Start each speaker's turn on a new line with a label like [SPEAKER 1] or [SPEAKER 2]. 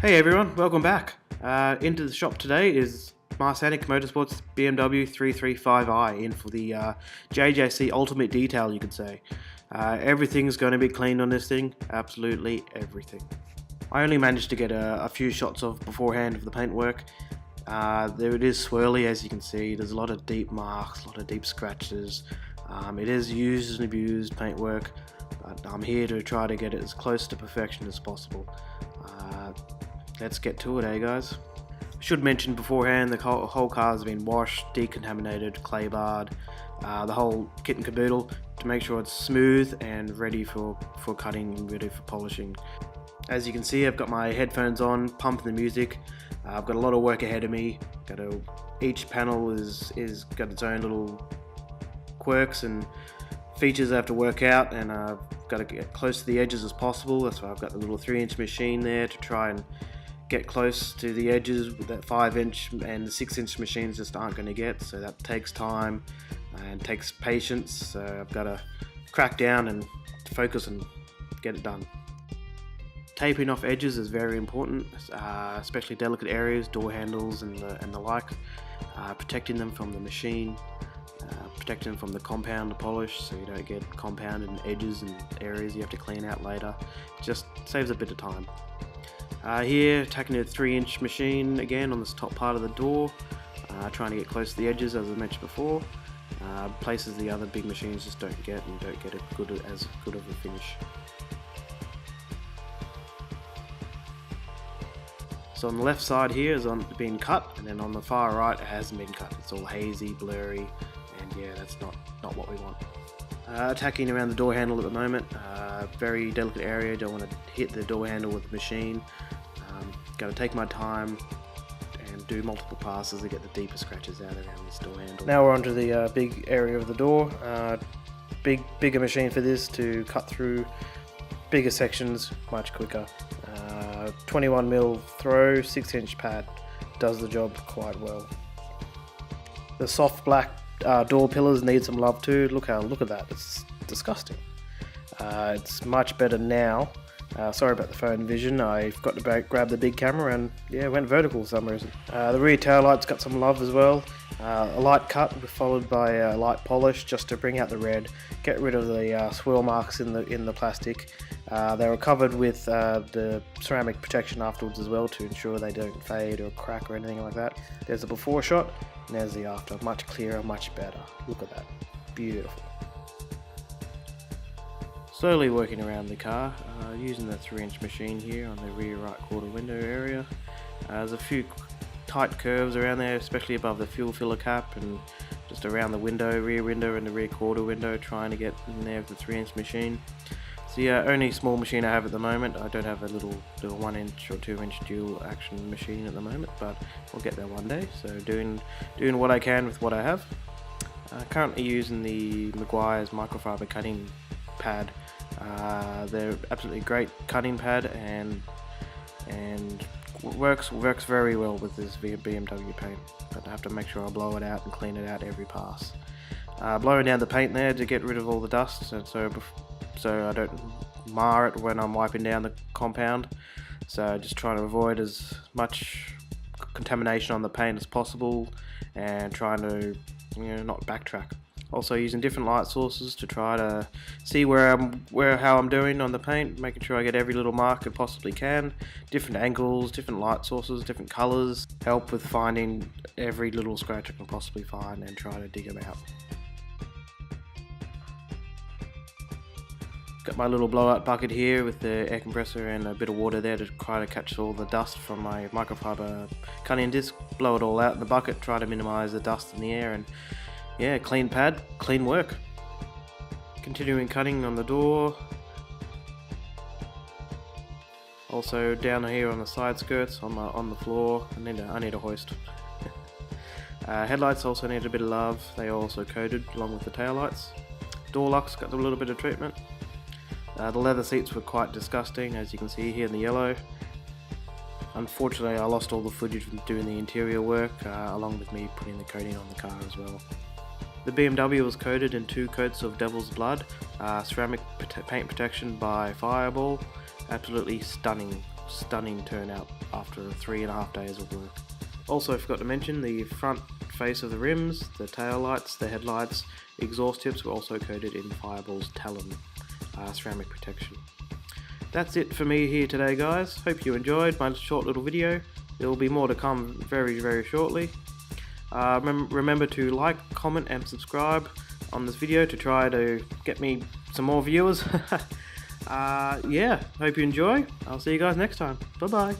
[SPEAKER 1] Hey everyone, welcome back. Into the shop today is Marsanic Motorsport's BMW 335i in for the JJC Ultimate Detail, you could say. Everything's going to be cleaned on this thing, absolutely everything. I only managed to get a few shots of beforehand of the paintwork. There it is swirly, as you can see. There's a lot of deep marks, a lot of deep scratches. It is used and abused paintwork, but I'm here to try to get it as close to perfection as possible. Let's get to it, guys? Should mention beforehand, the whole car has been washed, decontaminated, clay barred, the whole kit and caboodle to make sure it's smooth and ready for cutting and ready for polishing. As you can see, I've got my headphones on, pumping the music. I've got a lot of work ahead of me. Each panel is got its own little quirks and features I have to work out, and I've got to get close to the edges as possible. That's why I've got the little 3-inch machine there to try and get close to the edges with that 5-inch, and the 6-inch machines just aren't going to get, so that takes time and takes patience. So I've got to crack down and focus and get it done. Taping off edges is very important, especially delicate areas, door handles and the like. Protecting them from the machine, protecting them from the compound to polish, so you don't get compounded edges and areas you have to clean out later. It just saves a bit of time. Here, attacking a 3-inch machine again on this top part of the door, trying to get close to the edges as I mentioned before. Places the other big machines just don't get as good of a finish. So on the left side here is being cut, and then on the far right it hasn't been cut. It's all hazy, blurry, and yeah, that's not what we want. Attacking around the door handle at the moment, very delicate area, don't want to hit the door handle with the machine. Got to take my time and do multiple passes to get the deeper scratches out around this door handle. Now we're onto the big area of the door. Bigger machine for this to cut through bigger sections much quicker. 21mm throw, 6-inch pad does the job quite well. The soft black door pillars need some love too. Look at that, it's disgusting. It's much better now. Sorry about the phone vision, I forgot to grab the big camera and yeah, went vertical for some reason. The rear tail light's got some love as well. A light cut followed by a light polish just to bring out the red, get rid of the swirl marks in the plastic. They were covered with the ceramic protection afterwards as well to ensure they don't fade or crack or anything like that. There's the before shot and there's the after, much clearer, much better. Look at that, beautiful. Slowly working around the car, using the 3-inch machine here on the rear right quarter window area. There's a few tight curves around there, especially above the fuel filler cap and just around the rear window and the rear quarter window, trying to get in there with the 3-inch machine. So yeah, only small machine I have at the moment. I don't have a little 1-inch or 2-inch dual action machine at the moment, but we'll get there one day. So doing what I can with what I have. Currently using the Meguiar's microfiber cutting pad. They're absolutely great cutting pad and works very well with this BMW paint, but I have to make sure I blow it out and clean it out every pass. Blowing down the paint there to get rid of all the dust, so I don't mar it when I'm wiping down the compound. So just trying to avoid as much contamination on the paint as possible and trying to not backtrack. Also using different light sources to try to see how I'm doing on the paint, making sure I get every little mark I possibly can. Different angles, different light sources, different colours help with finding every little scratch I can possibly find and try to dig them out. Got my little blowout bucket here with the air compressor and a bit of water there to try to catch all the dust from my microfiber cutting disc. Blow it all out in the bucket, try to minimise the dust in the air, and yeah, clean pad, clean work. Continuing cutting on the door. Also down here on the side skirts, on the floor. I need a hoist. Headlights also need a bit of love. They are also coated along with the tail lights. Door locks got a little bit of treatment. The leather seats were quite disgusting, as you can see here in the yellow. Unfortunately, I lost all the footage from doing the interior work, along with me putting the coating on the car as well. The BMW was coated in 2 coats of Devil's Blood, ceramic paint protection by Fireball. Absolutely stunning stunning turnout after 3.5 days of work. Also forgot to mention the front face of the rims, the tail lights, the headlights, the exhaust tips were also coated in Fireball's Talon ceramic protection. That's it for me here today, guys. Hope you enjoyed my short little video. There will be more to come very, very shortly. Remember to like, comment and subscribe on this video to try to get me some more viewers. Yeah, hope you enjoy. I'll see you guys next time. Bye bye.